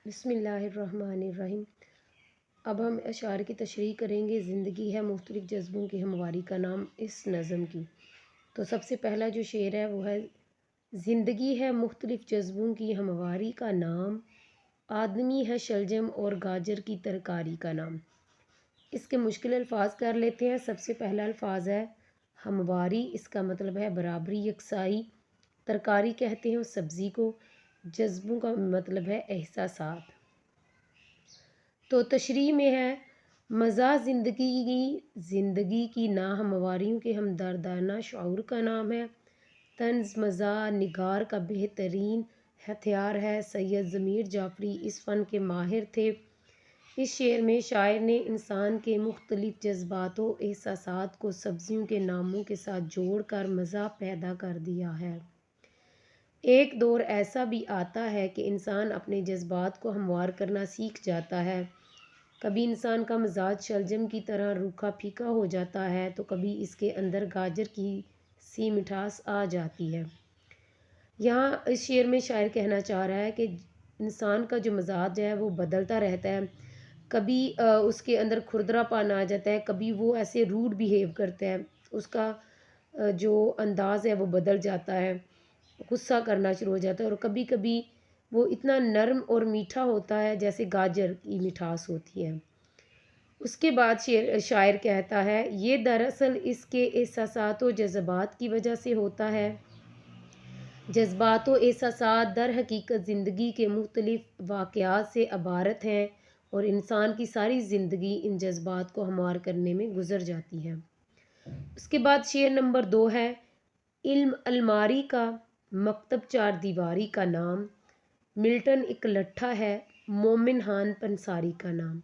بسم اللہ الرحمن الرحیم۔ اب ہم اشعار کی تشریح کریں گے۔ زندگی ہے مختلف جذبوں کی ہمواری کا نام، اس نظم کی۔ تو سب سے پہلا جو شعر ہے وہ ہے: زندگی ہے مختلف جذبوں کی ہمواری کا نام، آدمی ہے شلجم اور گاجر کی ترکاری کا نام۔ اس کے مشکل الفاظ کر لیتے ہیں۔ سب سے پہلا الفاظ ہے ہمواری، اس کا مطلب ہے برابری، یکسائی۔ ترکاری کہتے ہیں اس سبزی کو۔ جذبوں کا مطلب ہے احساسات۔ تو تشریح میں ہے: مزہ زندگی کی ناہمواریوں کے ہمدردانہ شعور کا نام ہے۔ طنز مزاح نگار کا بہترین ہتھیار ہے۔ سید ضمیر جعفری اس فن کے ماہر تھے۔ اس شعر میں شاعر نے انسان کے مختلف جذبات و احساسات کو سبزیوں کے ناموں کے ساتھ جوڑ کر مزہ پیدا کر دیا ہے۔ ایک دور ایسا بھی آتا ہے کہ انسان اپنے جذبات کو ہموار کرنا سیکھ جاتا ہے۔ کبھی انسان کا مزاج شلجم کی طرح روکھا پھیکا ہو جاتا ہے تو کبھی اس کے اندر گاجر کی سی مٹھاس آ جاتی ہے۔ یہاں اس شعر میں شاعر کہنا چاہ رہا ہے کہ انسان کا جو مزاج ہے وہ بدلتا رہتا ہے۔ کبھی اس کے اندر کھردرا پن آ جاتا ہے، کبھی وہ ایسے روڈ بیہیو کرتا ہے، اس کا جو انداز ہے وہ بدل جاتا ہے، غصہ کرنا شروع ہو جاتا ہے، اور کبھی کبھی وہ اتنا نرم اور میٹھا ہوتا ہے جیسے گاجر کی مٹھاس ہوتی ہے۔ اس کے بعد شاعر کہتا ہے: یہ دراصل اس کے احساسات و جذبات کی وجہ سے ہوتا ہے۔ جذبات و احساسات در حقیقت زندگی کے مختلف واقعات سے عبارت ہیں اور انسان کی ساری زندگی ان جذبات کو ہموار کرنے میں گزر جاتی ہے۔ اس کے بعد شعر نمبر 2 ہے: علم الماری کا، مکتب چار دیواری کا نام، ملٹن ایک لٹھا ہے، مومن خان پنساری کا نام۔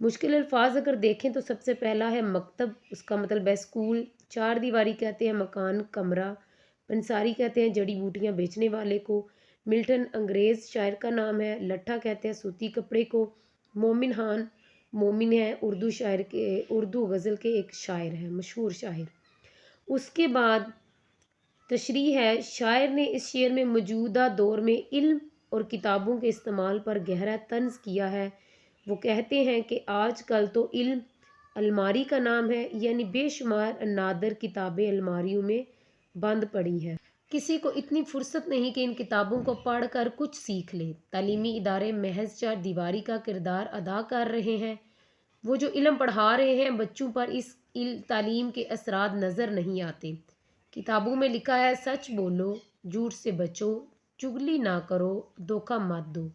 مشکل الفاظ اگر دیکھیں تو سب سے پہلا ہے مکتب، اس کا مطلب ہے اسکول۔ چار دیواری کہتے ہیں مکان، کمرہ۔ پنساری کہتے ہیں جڑی بوٹیاں بیچنے والے کو۔ ملٹن انگریز شاعر کا نام ہے۔ لٹھا کہتے ہیں سوتی کپڑے کو۔ مومن خان، مومن ہے اردو غزل کے ایک شاعر ہیں، مشہور شاعر۔ اس کے بعد تشریح ہے: شاعر نے اس شعر میں موجودہ دور میں علم اور کتابوں کے استعمال پر گہرا طنز کیا ہے۔ وہ کہتے ہیں کہ آج کل تو علم الماری کا نام ہے، یعنی بے شمار نادر کتابیں الماریوں میں بند پڑی ہیں۔ کسی کو اتنی فرصت نہیں کہ ان کتابوں کو پڑھ کر کچھ سیکھ لے۔ تعلیمی ادارے محض چار دیواری کا کردار ادا کر رہے ہیں۔ وہ جو علم پڑھا رہے ہیں بچوں پر اس تعلیم کے اثرات نظر نہیں آتے۔ کتابوں میں لکھا ہے: سچ بولو، جھوٹ سے بچو، چغلی نہ کرو، دھوکہ مت دو،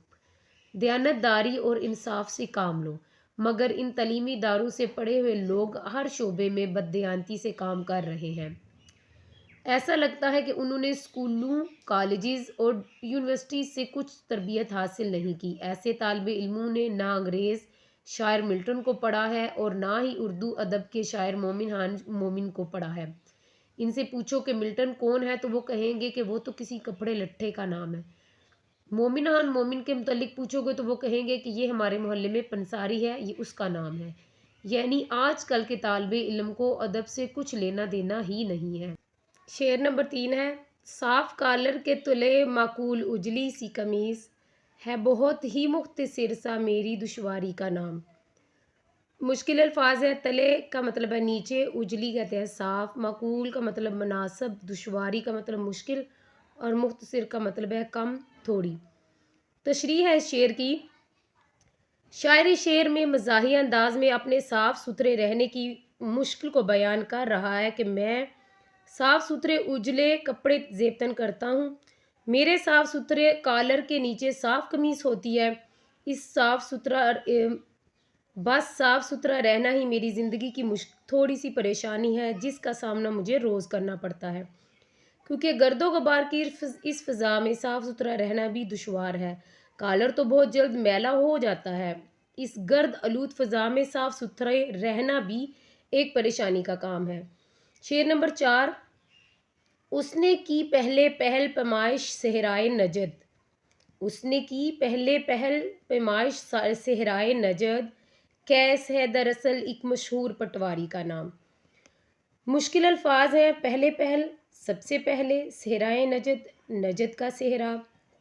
دیانت داری اور انصاف سے کام لو۔ مگر ان تعلیمی اداروں سے پڑھے ہوئے لوگ ہر شعبے میں بددیانتی سے کام کر رہے ہیں۔ ایسا لگتا ہے کہ انہوں نے اسکولوں، کالجز اور یونیورسٹیز سے کچھ تربیت حاصل نہیں کی۔ ایسے طالب علموں نے نہ انگریز شاعر ملٹن کو پڑھا ہے اور نہ ہی اردو ادب کے شاعر مومن خان مومن کو پڑھا ہے۔ ان سے پوچھو کہ ملٹن کون ہے تو وہ کہیں گے کہ وہ تو کسی کپڑے لٹھے کا نام ہے۔ مومن خان مومن کے متعلق پوچھو گے تو وہ کہیں گے کہ یہ ہمارے محلے میں پنساری ہے، یہ اس کا نام ہے۔ یعنی آج کل کے طالب علم کو ادب سے کچھ لینا دینا ہی نہیں ہے۔ شعر نمبر 3 ہے: صاف کالر کے تلے معقول اجلی سی قمیص ہے، بہت ہی مختصر سا میری دشواری کا نام۔ مشکل الفاظ ہے۔ تلے کا مطلب ہے نیچے، اجلی کہتے ہیں صاف، معقول کا مطلب مناسب، دشواری کا مطلب مشکل، اور مختصر کا مطلب ہے کم، تھوڑی۔ تشریح ہے اس شعر کی: شاعر شعر میں مزاحیہ انداز میں اپنے صاف ستھرے رہنے کی مشکل کو بیان کر رہا ہے کہ میں صاف ستھرے اجلے کپڑے زیبتن کرتا ہوں، میرے صاف ستھرے کالر کے نیچے صاف قمیص ہوتی ہے۔ بس صاف ستھرا رہنا ہی میری زندگی کی تھوڑی سی پریشانی ہے جس کا سامنا مجھے روز کرنا پڑتا ہے، کیونکہ گرد و غبار کی اس فضا میں صاف ستھرا رہنا بھی دشوار ہے۔ کالر تو بہت جلد میلا ہو جاتا ہے، اس گرد آلود فضا میں صاف ستھرے رہنا بھی ایک پریشانی کا کام ہے۔ شعر نمبر 4: اس نے کی پہلے پہل پیمائش صحرائے نجد، اس نے کی پہلے پہل پیمائش صحرائے نجد، کیس ہے دراصل ایک مشہور پٹواری کا نام۔ مشکل الفاظ ہیں۔ پہلے پہل، سب سے پہلے، صحرائے نجد، نجد کا صحرا،